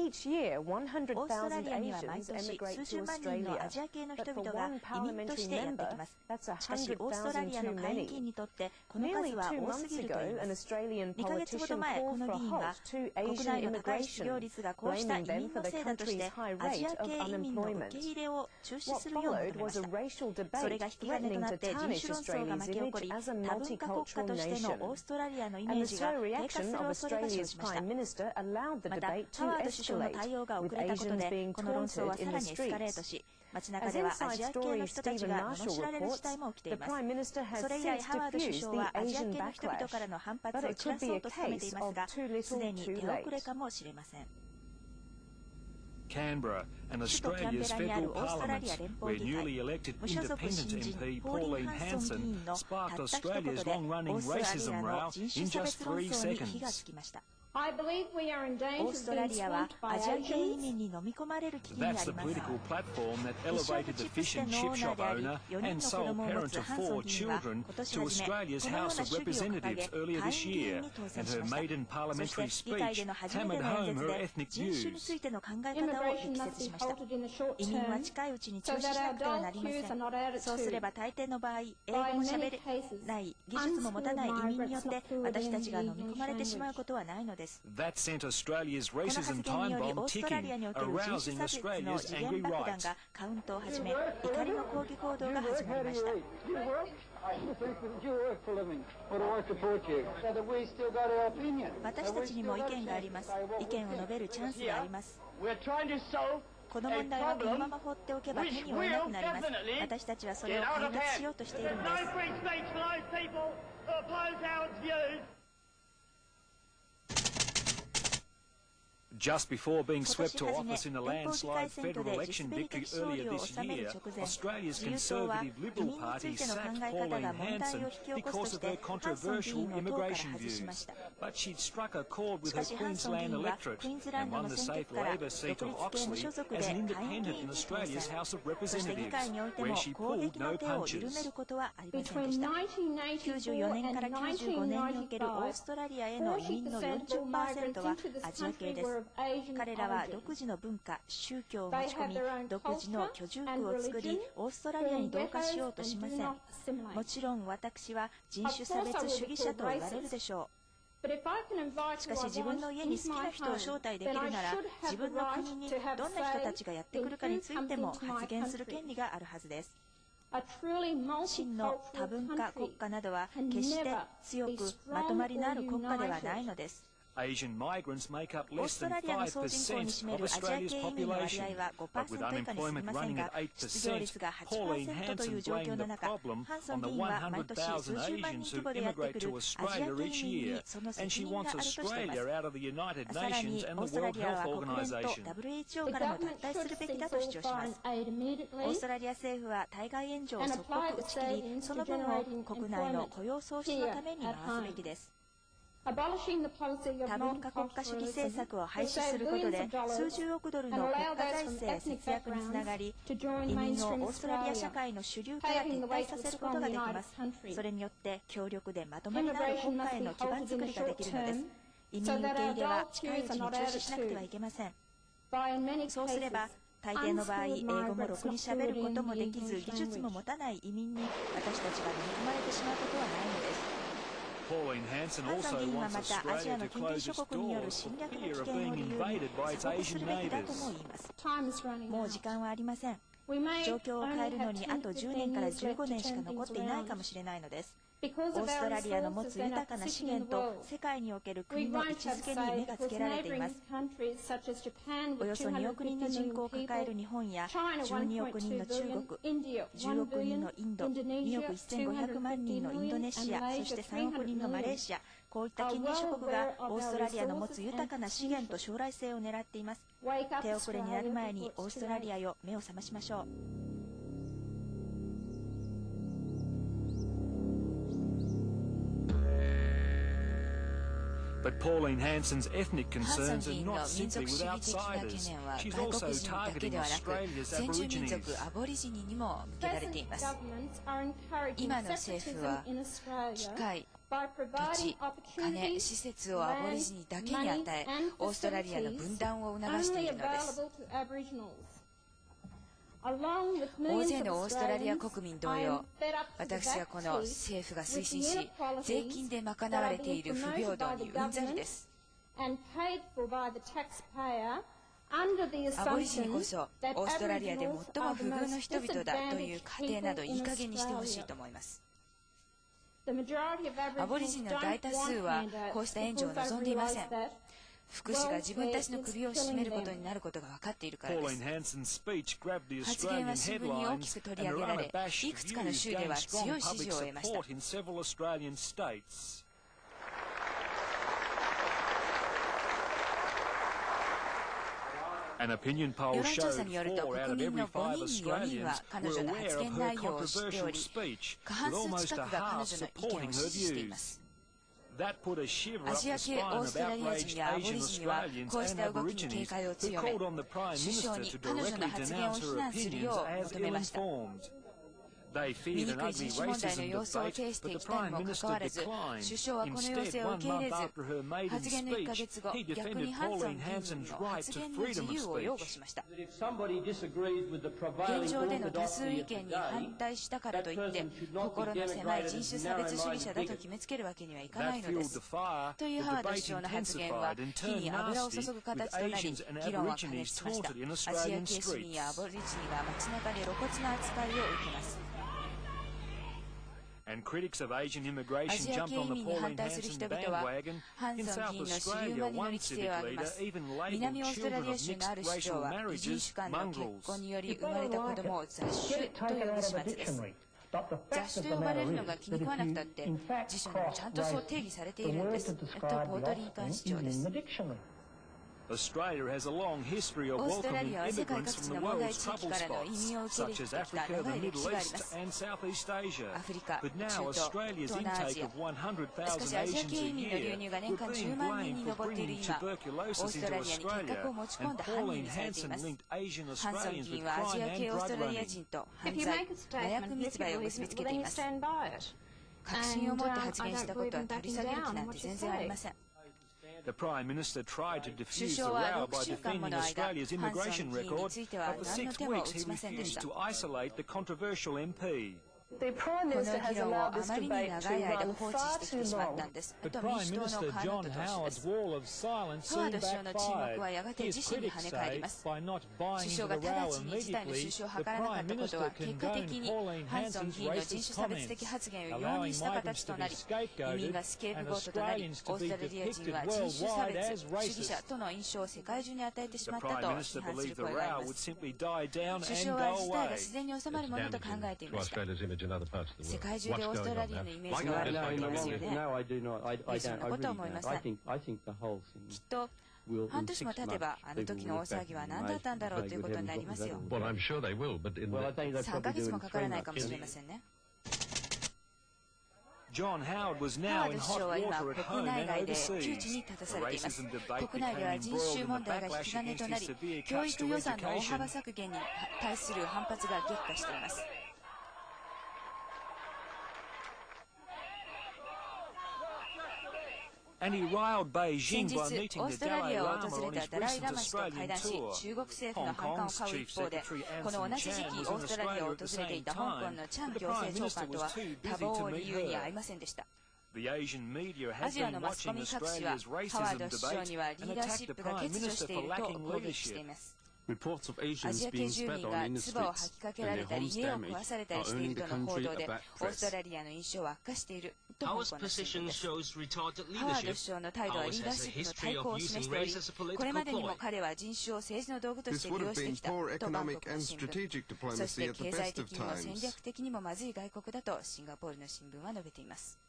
オーストラリアには毎年数十万人のアジア系の人々が移民としてやってきます。しかしオーストラリアの下院議員にとってこの数は多すぎると言います。2ヶ月ほど前、この議員は国内の高い失業率がこうした移民のせいだとしてアジア系移民の受け入れを中止するよう求めました。それが引き金となって人種論争が巻き起こり、多文化国家としてのオーストラリアのイメージが低下する恐れが生じました。またハワード首相の対応が遅れたことでこの論争はさらにエスカレートし、街中ではアジア系の人たちが罵られる事態も起きています。それ以来ハワード首相はアジア系の人々からの反発を散らそうと努めていますが、すでに手遅れかもしれません。Canberra and Australia's federal parliament, where newly elected independent MP Pauline Hanson sparked Australia's long-running racism row in just 3 seconds. オーストラリアはアジア系移民に飲み込まれる危機にあります。ミッションチップス店のオーナーであり、4人の子供を持つハンソン議員は今年初め、このような主義を掲げ、下院議員に当選しました。そして議会での初めての演説で人種についての考え方を力説しました。移民は近いうちに中止しなくてはなりません。そうすれば大抵の場合、英語も喋れない、技術も持たない移民によって私たちが飲み込まれてしまうことはないのです。That sent Australia's racism time bomb ticking, arousing Australia's angry right. がカウントを始め、怒りの抗議行動が始まりました。私たちにも意見があります。意見を述べるチャンスがあります。この問題はこのまま放っておけば手に負えなくなります。私たちはそれを解決しようとしているんです。Just before being swept to office in a landslide federal election victory earlier this year, Australia's Conservative Liberal Party sacked Pauline Hanson because of her controversial immigration views. But she'd struck a chord with her Queensland electorate and won the safe Labor seat of Oxley as an independent in Australia's House of Representatives, where she pulled no punches. 94年から95年におけるオーストラリアへの移民の 40% はアジア系です。彼らは独自の文化、宗教を持ち込み、独自の居住区を作り、オーストラリアに同化しようとしません。もちろん私は人種差別主義者と言われるでしょう。しかし自分の家に好きな人を招待できるなら、自分の国にどんな人たちがやってくるかについても発言する権利があるはずです。真の多文化国家などは決して強くまとまりのある国家ではないのです。Asian migrants make up オー less スト than ラリアの総人口に占 5% め of るアジア系 Australia's 移民の割 population. 合は But with5% 以下に過ぎ unemployment ません running が、 at 失業率が 8%, Pauline 8% という Hanson 状況 blamed の the 中、 problem ハンソ on ン the 議員は毎年数 100,000 十万 Asians 人規 who 模でやって immigrate く to るアジア Australia 系 each 移民 year, にその and 責 she 任があ wants るとしていま Australia す。 out of the United さら Nations に and オー the ストラ World リアは Health 国連と Organization. WHO からも脱退するべきだと主張します。オーストラリア政府は対外援助を即刻打ち切り、その分を国内の雇用創出のために回すべきです。多文化国家主義政策を廃止することで数十億ドルの国家財政節約につながり、移民をオーストラリア社会の主流から撤退させることができます。それによって強力でまとまりのある国家への基盤作りができるのです。移民受け入れは近いうちに中止しなくてはいけません。そうすれば大抵の場合、英語もろくにしゃべることもできず、技術も持たない移民に私たちが飲み込まれてしまうことはないのです。ハンソン議員はまたアジアの近隣諸国による侵略の危険を理由に鎖国するべきだとも言います。もう時間はありません。状況を変えるのにあと10年から15年しか残っていないかもしれないのです。オーストラリアの持つ豊かな資源と世界における国の位置づけに目がつけられています。およそ2億人の人口を抱える日本や12億人の中国、10億人のインド、2億1500万人のインドネシア、そして3億人のマレーシア、こういった近隣諸国がオーストラリアの持つ豊かな資源と将来性を狙っています。手遅れになる前にオーストラリアよ、目を覚ましましょう。But Pauline Hanson's ethnic concerns are not simply with outsiders. She's also targeting Australia's Aborigines. アボリジニにも向けられています。今の政府は機械土地、金、施設をアボリジニだけに与え、オーストラリアの分断を促しているのです。大勢のオーストラリア国民同様、私はこの政府が推進し、税金で賄われている不平等にうんざりです。アボリジニこそオーストラリアで最も不遇の人々だという過程などいい加減にしてほしいと思います。アボリジニの大多数はこうした援助を望んでいません。福祉が自分たちの首を絞めることになることが分かっているからです。発言は新聞に大きく取り上げられ、いくつかの州では強い支持を得ました。世論調査によると、国民の5人に4人は彼女の発言内容を知っており、過半数近くが彼女の意見を支持しています。アジア系オーストラリア人やアボリジニはこうした動きに警戒を強め、首相に彼女の発言を非難するよう求めました。醜い人種問題の様相を呈してきたにもかかわらず、首相はこの要請を受け入れず、発言の1ヶ月後、逆にハンソン議員の発言の自由を擁護しました。現状での多数意見に反対したからといって、心の狭い人種差別主義者だと決めつけるわけにはいかないのです。というハード首相の発言は、火に油を注ぐ形となり、議論は過熱しました。アジア系市民やアボリジニが街中で露骨な扱いを受けます。アジア系移民に反対する人々は、ハンソン議員の支流馬に乗り規制を上げます。南オーストラリア州のある市長は、異人種間の結婚により生まれた子供を雑種と呼ぶ始末です。雑種と呼ばれるのが気に食わなくたって、辞書にもちゃんとそう定義されているんです。とポートリンカン市長です。オーストラリアは世界各地の問題地域からの移民を受け入れてきた長い歴史があります。アフリカ、中東、東南アジア。しかしアジア系移民の流入が年間10万人に上っている今、オーストラリアに計画を持ち込んだ犯人にされています。ハンソン議員はアジア系オーストラリア人と犯罪、麻薬密売を結びつけています。確信を持って発言したことは取り下げる気なんて全然ありません。首相は6週間もの間、ハンソン議員については何の手も打ちませんでした。この議論をあまりに長い間放置してきてしまったんです。民主党のカーノット党首です。ハワード首相の沈黙はやがて自身に跳ね返ります。首相が直ちに事態の収拾を図らなかったことは、結果的にハンソン議員の人種差別的発言を容認した形となり、移民がスケープゴートとなり、オーストラリア人は人種差別主義者との印象を世界中に与えてしまったと批判する声があります。首相は事態が自然に収まるものと考えていました。世界中でオーストラリアのイメージが悪くなっていますよね。そんなことは思いません。きっと半年も経てば、あの時の大騒ぎは何だったんだろうということになりますよ。3ヶ月もかからないかもしれませんね。ハワード首相は今、国内外で窮地に立たされています。国内では人種問題が引き金となり、教育予算の大幅削減に対する反発が激化しています。先日、オーストラリアを訪れたダライ・ラマ氏と会談し、中国政府の反感を買う一方で、この同じ時期、オーストラリアを訪れていた香港のチャン行政長官とは多忙を理由に会いませんでした。アジアのマスコミ各紙は、ハワード首相にはリーダーシップが欠如していると攻撃しています。アジア系住民が唾を吐きかけられたり、家を壊されたりしているとの報道で、オーストラリアの印象は悪化していると香港の新聞です。ハワード首相の態度はリーダーシップの対抗を示しており、これまでにも彼は人種を政治の道具として利用してきたとバンコクの新聞、そして経済的にも戦略的にもまずい外国だとシンガポールの新聞は述べています。